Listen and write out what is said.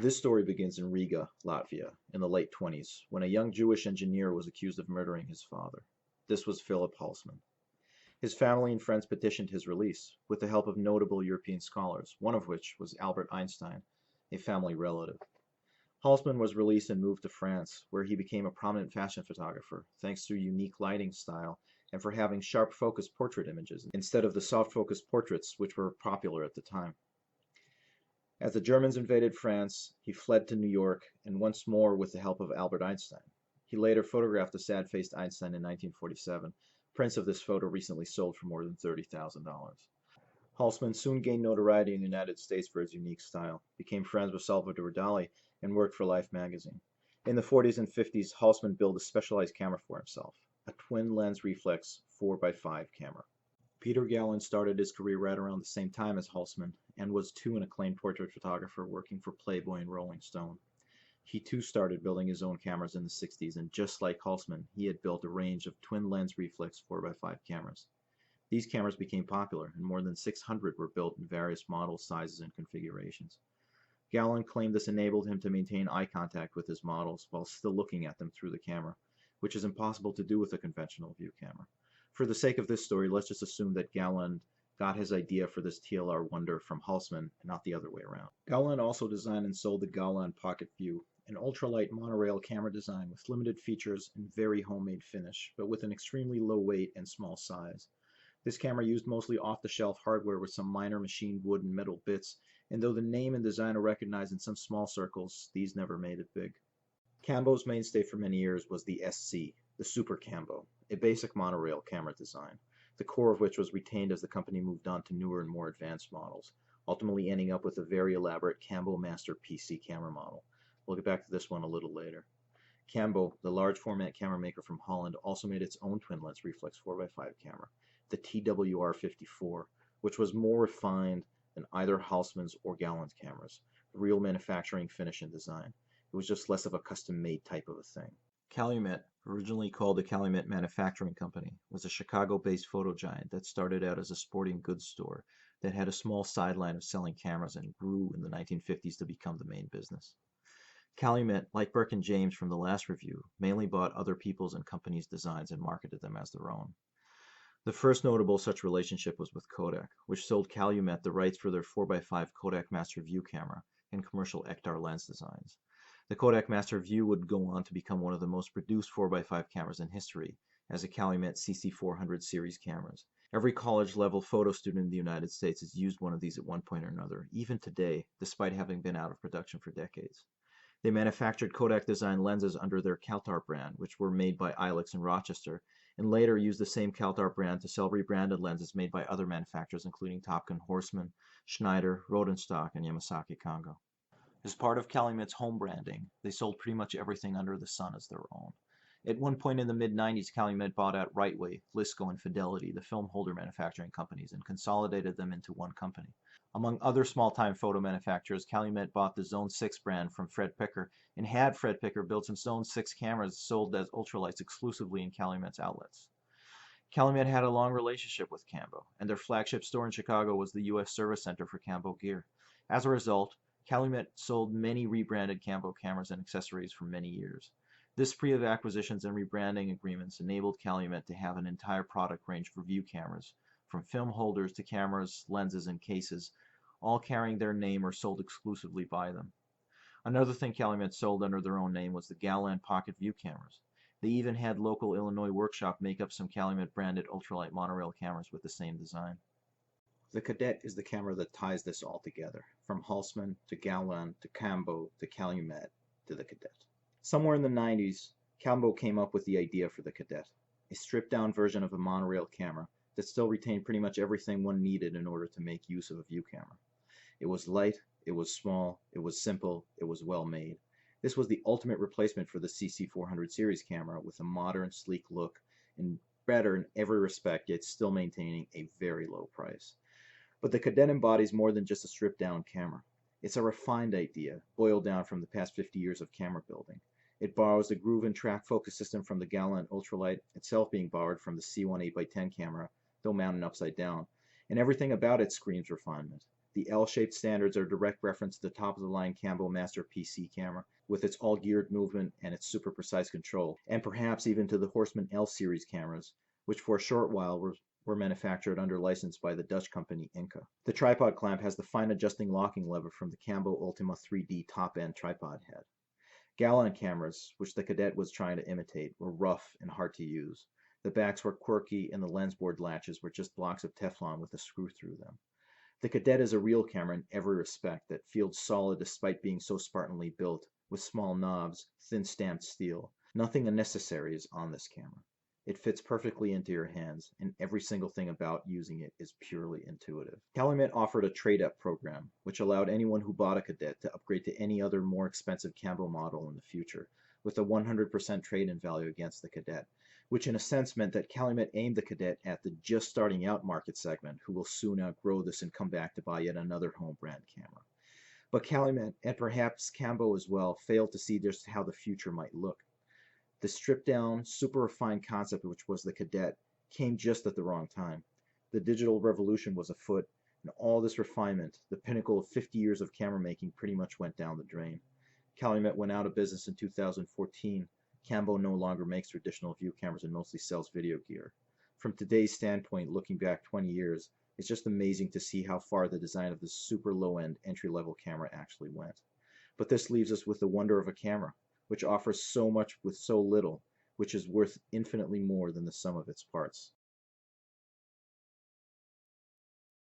This story begins in Riga, Latvia, in the late 20s, when a young Jewish engineer was accused of murdering his father. This was Philip Halsman. His family and friends petitioned his release, with the help of notable European scholars, one of which was Albert Einstein, a family relative. Halsman was released and moved to France, where he became a prominent fashion photographer, thanks to unique lighting style and for having sharp focus portrait images instead of the soft focus portraits which were popular at the time. As the Germans invaded France, he fled to New York, and once more with the help of Albert Einstein. He later photographed the sad-faced Einstein in 1947. Prints of this photo recently sold for more than $30,000. Halsman soon gained notoriety in the United States for his unique style, became friends with Salvador Dali, and worked for Life magazine. In the 40s and 50s, Halsman built a specialized camera for himself, a twin-lens reflex 4x5 camera. Peter Gallen started his career right around the same time as Halsman, and was too an acclaimed portrait photographer working for Playboy and Rolling Stone. He too started building his own cameras in the 60s, and just like Halsman, he had built a range of twin-lens reflex 4x5 cameras. These cameras became popular, and more than 600 were built in various models, sizes, and configurations. Gallen claimed this enabled him to maintain eye contact with his models while still looking at them through the camera, which is impossible to do with a conventional view camera. For the sake of this story, let's just assume that Gallen got his idea for this TLR wonder from Halsman and not the other way around. Gallen also designed and sold the Gallen Pocket View, an ultralight monorail camera design with limited features and very homemade finish, but with an extremely low weight and small size. This camera used mostly off-the-shelf hardware with some minor machined wood and metal bits, and though the name and design are recognized in some small circles, these never made it big. Cambo's mainstay for many years was the SC, the Super Cambo, a basic monorail camera design, the core of which was retained as the company moved on to newer and more advanced models, ultimately ending up with a very elaborate Cambo Master PC camera model. We'll get back to this one a little later. Cambo, the large format camera maker from Holland, also made its own twin lens reflex 4x5 camera, the TWR-54, which was more refined than either Halsman's or Gallen's cameras, real manufacturing finish and design. It was just less of a custom-made type of a thing. Calumet, originally called the Calumet Manufacturing Company, was a Chicago-based photo giant that started out as a sporting goods store that had a small sideline of selling cameras and grew in the 1950s to become the main business. Calumet, like Burke and James from the last review, mainly bought other people's and companies' designs and marketed them as their own. The first notable such relationship was with Kodak, which sold Calumet the rights for their 4x5 Kodak Master View camera and commercial Ektar lens designs. The Kodak Master View would go on to become one of the most produced 4x5 cameras in history, as the Calumet CC400 series cameras. Every college-level photo student in the United States has used one of these at one point or another, even today, despite having been out of production for decades. They manufactured Kodak-designed lenses under their Caltar brand, which were made by Ilex in Rochester, and later used the same Caltar brand to sell rebranded lenses made by other manufacturers including Topcon Horseman, Schneider, Rodenstock, and Yamasaki Kongo. As part of Calumet's home branding, they sold pretty much everything under the sun as their own. At one point in the mid-90s, Calumet bought out Rightway, Lisco, and Fidelity, the film holder manufacturing companies, and consolidated them into one company. Among other small-time photo manufacturers, Calumet bought the Zone 6 brand from Fred Picker and had Fred Picker build some Zone 6 cameras sold as ultralights exclusively in Calumet's outlets. Calumet had a long relationship with Cambo, and their flagship store in Chicago was the U.S. Service Center for Cambo gear. As a result, Calumet sold many rebranded Cambo cameras and accessories for many years. This spree of acquisitions and rebranding agreements enabled Calumet to have an entire product range for view cameras, from film holders to cameras, lenses, and cases, all carrying their name or sold exclusively by them. Another thing Calumet sold under their own name was the Gallen Pocket View cameras. They even had local Illinois workshop make up some Calumet branded ultralight monorail cameras with the same design. The Cadet is the camera that ties this all together, from Halsman to Gallen to Cambo to Calumet to the Cadet. Somewhere in the 90s, Cambo came up with the idea for the Cadet, a stripped-down version of a monorail camera that still retained pretty much everything one needed in order to make use of a view camera. It was light, it was small, it was simple, it was well made. This was the ultimate replacement for the CC400 series camera with a modern, sleek look and better in every respect, yet still maintaining a very low price. But the Cadet embodies more than just a stripped-down camera. It's a refined idea, boiled down from the past 50 years of camera building. It borrows the groove and track focus system from the Gallen Ultralight, itself being borrowed from the C1 8x10 camera, though mounted upside down, and everything about it screams refinement. The L-shaped standards are a direct reference to the top-of-the-line Cambo Master PC camera, with its all-geared movement and its super precise control, and perhaps even to the Horseman L-series cameras, which for a short while were manufactured under license by the Dutch company Inca. The tripod clamp has the fine adjusting locking lever from the Cambo Ultima 3D top-end tripod head. Galon cameras, which the Cadet was trying to imitate, were rough and hard to use. The backs were quirky and the lens board latches were just blocks of Teflon with a screw through them. The Cadet is a real camera in every respect that feels solid despite being so Spartanly built, with small knobs, thin stamped steel. Nothing unnecessary is on this camera. It fits perfectly into your hands, and every single thing about using it is purely intuitive. Calumet offered a trade-up program, which allowed anyone who bought a Cadet to upgrade to any other more expensive Cambo model in the future, with a 100% trade-in value against the Cadet, which in a sense meant that Calumet aimed the Cadet at the just starting out market segment who will soon outgrow this and come back to buy yet another home brand camera. But Calumet, and perhaps Cambo as well, failed to see just how the future might look. The stripped-down, super refined concept which was the Cadet came just at the wrong time. The digital revolution was afoot, and all this refinement, the pinnacle of 50 years of camera making, pretty much went down the drain. Calumet went out of business in 2014. Cambo no longer makes traditional view cameras and mostly sells video gear. From today's standpoint, looking back 20 years, it's just amazing to see how far the design of this super low-end entry-level camera actually went. But this leaves us with the wonder of a camera, which offers so much with so little, which is worth infinitely more than the sum of its parts.